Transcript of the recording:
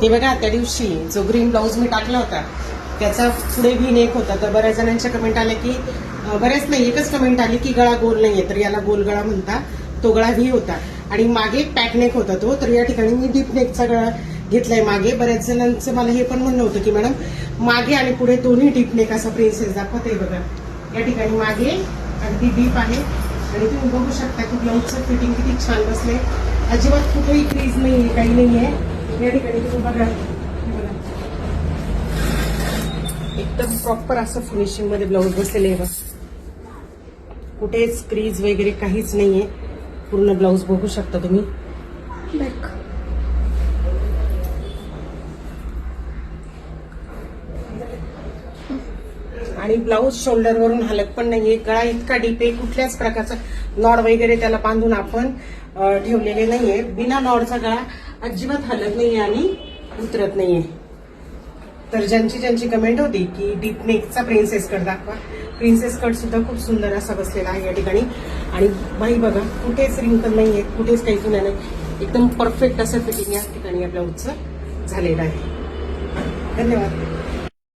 हे बघा, त्या दिवशी जो ग्रीन ब्लाऊज मी टाकला होता त्याचा पुढे व्ही नेक होता, तर बऱ्याच जणांच्या कमेंट आल्या की बऱ्याच नाही, एकच कमेंट आली की गळा गोल नाहीये, तर याला गोल गळा म्हणता. तो गळा व्ही होता आणि मागे पॅक नेक होता तो, तर या ठिकाणी मी डीप नेकचा गळा घेतलाय मागे. बऱ्याच जणांचं मला हे पण म्हणणं होतं की मॅडम मागे आणि पुढे दोन्ही डीप नेक असा प्रिन्सेस दाखवते. बघा या ठिकाणी मागे अगदी डीप आहे आणि तुम्ही बघू शकता की ब्लाऊजचं फिटिंग किती छान बसले. अजिबात कुठेही क्रीज नाहीये, काही नाहीये. या ठिकाणी तुम्ही बघा, एकदम प्रॉपर असं फिनिशिंग मध्ये ब्लाऊज बसलेले आहे. कुठेच क्रीज वगैरे काहीच नाहीये. पूर्ण ब्लाऊज बघू शकता तुम्ही. आणि ब्लाऊज शोल्डर वरून हलत पण नाहीये. गळा इतका डीप आहे, कुठल्याच प्रकारचा नॉड वगैरे त्याला बांधून आपण ठेवलेले नाहीये. बिना नॉडचा गळा अजिबात हलत नाहीये आणि उतरत नाहीये. तर ज्यांची कमेंट होती की डीप नेकचा प्रिन्सेस कट दाखवा, प्रिन्सेस कट सुद्धा खूप सुंदर असा बसलेला आहे या ठिकाणी. आणि बाई बघा, कुठेच रिंकल नाहीये, कुठेच काही जुन्या नाही. एकदम परफेक्ट असं फिटिंग या ठिकाणी या ब्लाऊजचं झालेलं आहे. धन्यवाद.